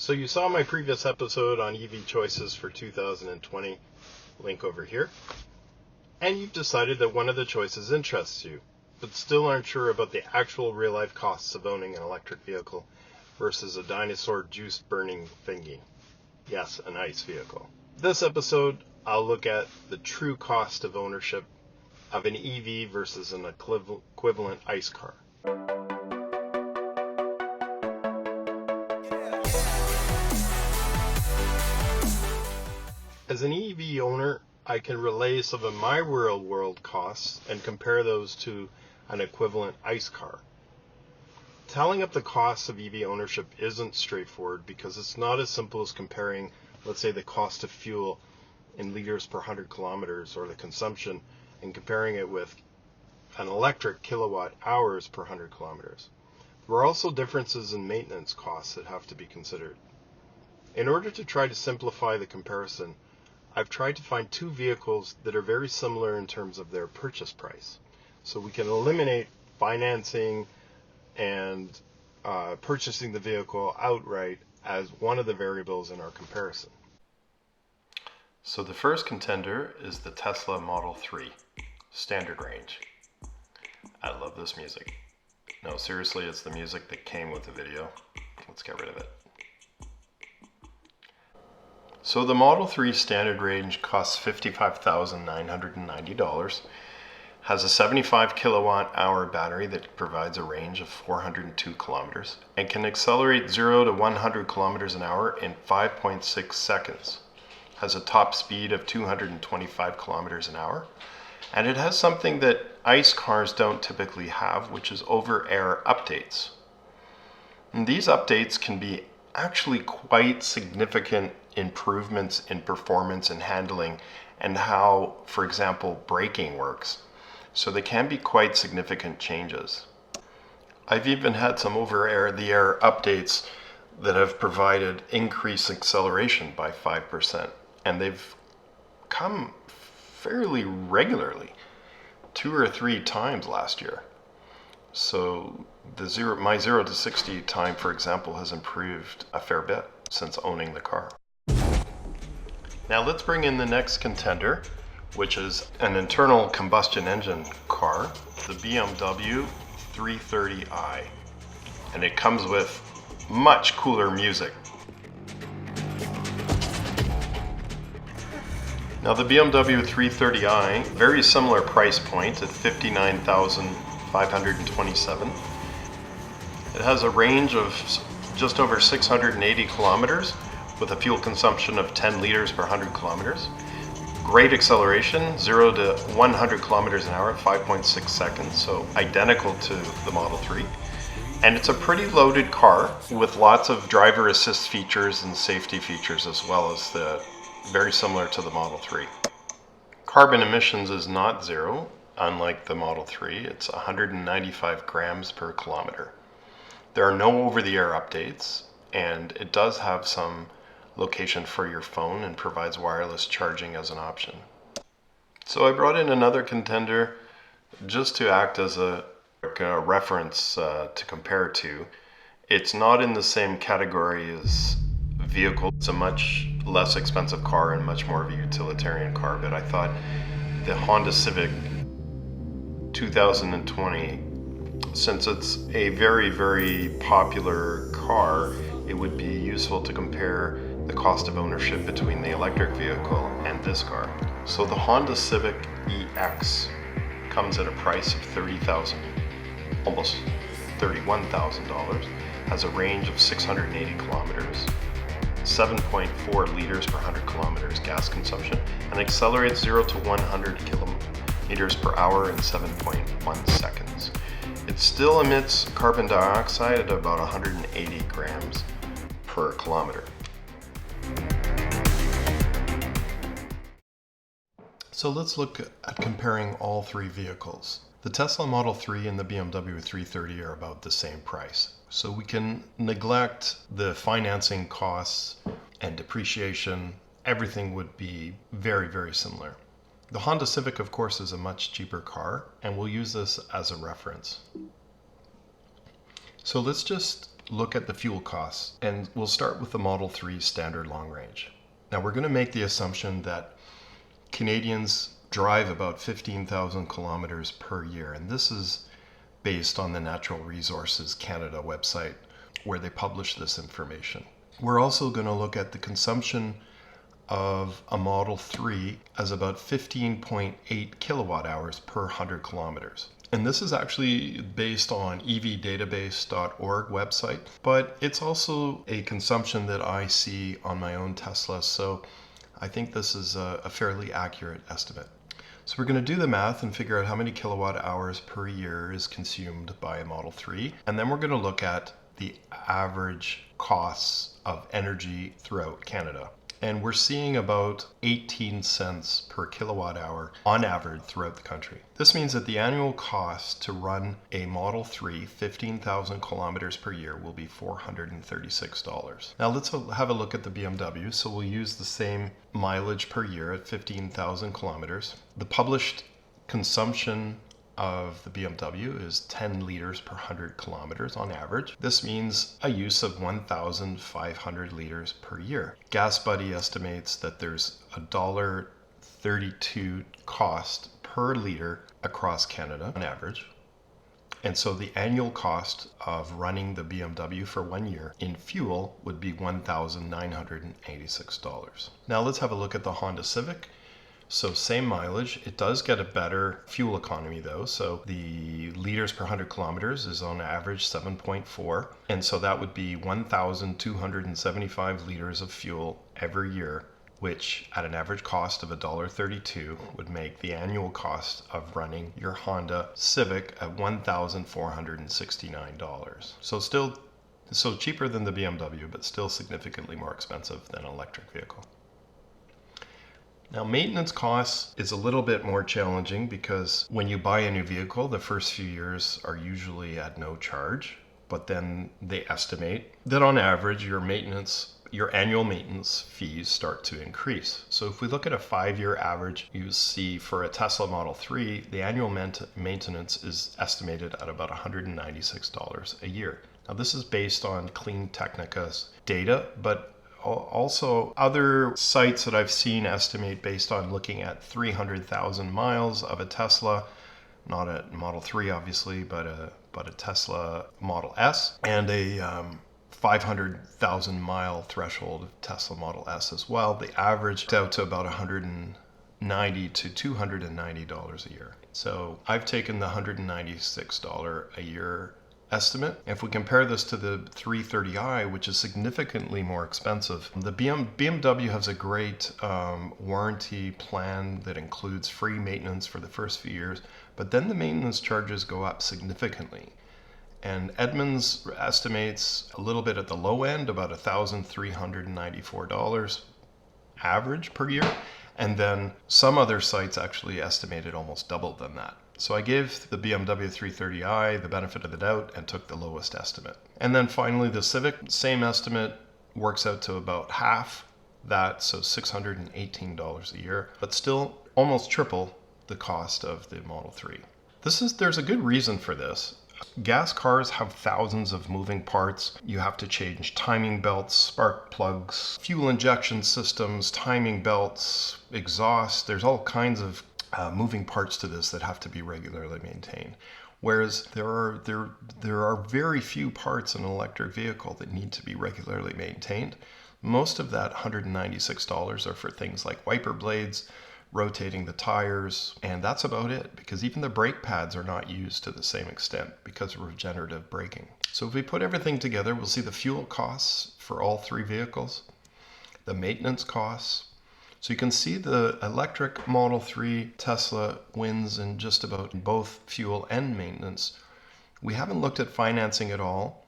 So you saw my previous episode on EV choices for 2020, link over here, and you've decided that one of the choices interests you, but still aren't sure about the actual real-life costs of owning an electric vehicle versus a dinosaur juice-burning thingy. Yes, an ICE vehicle. This episode, I'll look at the true cost of ownership of an EV versus an equivalent ICE car. As an EV owner, I can relay some of my real-world costs and compare those to an equivalent ICE car. Tallying up the costs of EV ownership isn't straightforward because it's not as simple as comparing, let's say, the cost of fuel in liters per 100 kilometers or the consumption and comparing it with an electric kilowatt hours per 100 kilometers. There are also differences in maintenance costs that have to be considered. In order to try to simplify the comparison, I've tried to find two vehicles that are very similar in terms of their purchase price. So we can eliminate financing and purchasing the vehicle outright as one of the variables in our comparison. So the first contender is the Tesla Model 3, standard range. I love this music. No, seriously, it's the music that came with the video. Let's get rid of it. So the Model 3 standard range costs $55,990, has a 75 kilowatt hour battery that provides a range of 402 kilometers, and can accelerate 0 to 100 kilometers an hour in 5.6 seconds. Has a top speed of 225 kilometers an hour, and it has something that ICE cars don't typically have, which is over-air updates. And these updates can be actually quite significant improvements in performance and handling and how, for example, braking works. So they can be quite significant changes. I've even had some over-the-air updates that have provided increased acceleration by 5%, and they've come fairly regularly, 2 or 3 times last year. So my 0 to 60 time, for example, has improved a fair bit since owning the car. Now let's bring in the next contender, which is an internal combustion engine car, the BMW 330i. And it comes with much cooler music. Now the BMW 330i, very similar price point at $59,527. It has a range of just over 680 kilometers with a fuel consumption of 10 liters per 100 kilometers. Great acceleration, 0 to 100 kilometers an hour at 5.6 seconds, so identical to the Model 3. And it's a pretty loaded car with lots of driver assist features and safety features as well as very similar to the Model 3. Carbon emissions is not zero, unlike the Model 3. It's 195 grams per kilometer. There are no over-the-air updates, and it does have some location for your phone and provides wireless charging as an option. So I brought in another contender just to act as a reference to compare to. It's not in the same category as vehicle. It's a much less expensive car and much more of a utilitarian car, but I thought the Honda Civic 2020, since it's a very, very popular car, it would be useful to compare the cost of ownership between the electric vehicle and this car. So the Honda Civic EX comes at a price of $30,000, almost $31,000, has a range of 680 kilometers, 7.4 liters per 100 kilometers gas consumption, and accelerates 0 to 100 kilometers per hour in 7.1 seconds. It still emits carbon dioxide at about 180 grams per kilometer. So let's look at comparing all three vehicles. The Tesla Model 3 and the BMW 330 are about the same price. So we can neglect the financing costs and depreciation. Everything would be very, very similar. The Honda Civic, of course, is a much cheaper car, and we'll use this as a reference. So let's just look at the fuel costs, and we'll start with the Model 3 standard long range. Now we're going to make the assumption that Canadians drive about 15,000 kilometers per year, and this is based on the Natural Resources Canada website where they publish this information. We're also going to look at the consumption of a Model 3 as about 15.8 kilowatt hours per 100 kilometers. And this is actually based on evdatabase.org website, but it's also a consumption that I see on my own Tesla, so I think this is a fairly accurate estimate. So we're going to do the math and figure out how many kilowatt hours per year is consumed by a Model 3, and then we're going to look at the average costs of energy throughout Canada. And we're seeing about 18 cents per kilowatt hour on average throughout the country. This means that the annual cost to run a Model 3 15,000 kilometers per year will be $436. Now let's have a look at the BMW. So we'll use the same mileage per year at 15,000 kilometers. The published consumption of the BMW is 10 liters per 100 kilometers on average. This means a use of 1,500 liters per year. GasBuddy estimates that there's $1.32 cost per liter across Canada on average. And so the annual cost of running the BMW for 1 year in fuel would be $1,986. Now let's have a look at the Honda Civic. So same mileage, it does get a better fuel economy though. So the liters per 100 kilometers is on average 7.4. And so that would be 1,275 liters of fuel every year, which at an average cost of $1.32 would make the annual cost of running your Honda Civic at $1,469. So cheaper than the BMW, but still significantly more expensive than an electric vehicle. Now, maintenance costs is a little bit more challenging because when you buy a new vehicle, the first few years are usually at no charge, but then they estimate that on average your annual maintenance fees start to increase. So if we look at a 5-year average, you see for a Tesla Model 3, the annual maintenance is estimated at about $196 a year. Now this is based on Clean Technica's data, but also other sites that I've seen estimate based on looking at 300,000 miles of a Tesla, not a Model 3 obviously, but a Tesla Model S, and a 500,000 mile threshold of Tesla Model S as well. The average out to about $190 to $290 a year. So I've taken the $196 a year estimate. If we compare this to the 330i, which is significantly more expensive, the BMW has a great warranty plan that includes free maintenance for the first few years, but then the maintenance charges go up significantly. And Edmunds estimates a little bit at the low end, about $1,394 average per year. And then some other sites actually estimated almost double than that. So I gave the BMW 330i the benefit of the doubt and took the lowest estimate. And then finally the Civic, same estimate, works out to about half that, so $618 a year, but still almost triple the cost of the Model 3. There's a good reason for this. Gas cars have thousands of moving parts. You have to change timing belts, spark plugs, fuel injection systems, timing belts, exhaust. There's all kinds of moving parts to this that have to be regularly maintained. Whereas there are very few parts in an electric vehicle that need to be regularly maintained. Most of that $196 are for things like wiper blades, rotating the tires, and that's about it, because even the brake pads are not used to the same extent because of regenerative braking. So if we put everything together, we'll see the fuel costs for all three vehicles, the maintenance costs. So you can see the electric Model 3 Tesla wins in just about both fuel and maintenance. We haven't looked at financing at all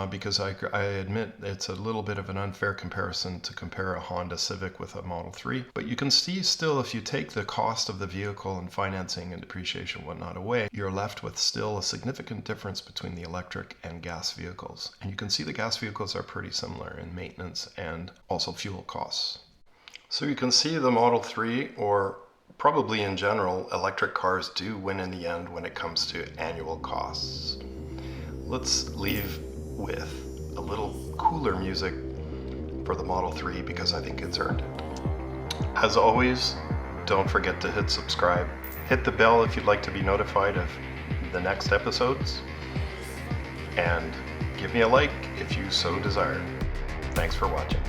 because I admit it's a little bit of an unfair comparison to compare a Honda Civic with a Model 3. But you can see still, if you take the cost of the vehicle and financing and depreciation and whatnot away, you're left with still a significant difference between the electric and gas vehicles. And you can see the gas vehicles are pretty similar in maintenance and also fuel costs. So you can see the Model 3, or probably in general, electric cars do win in the end when it comes to annual costs. Let's leave with a little cooler music for the Model 3 because I think it's earned it. As always, don't forget to hit subscribe. Hit the bell if you'd like to be notified of the next episodes. And give me a like if you so desire. Thanks for watching.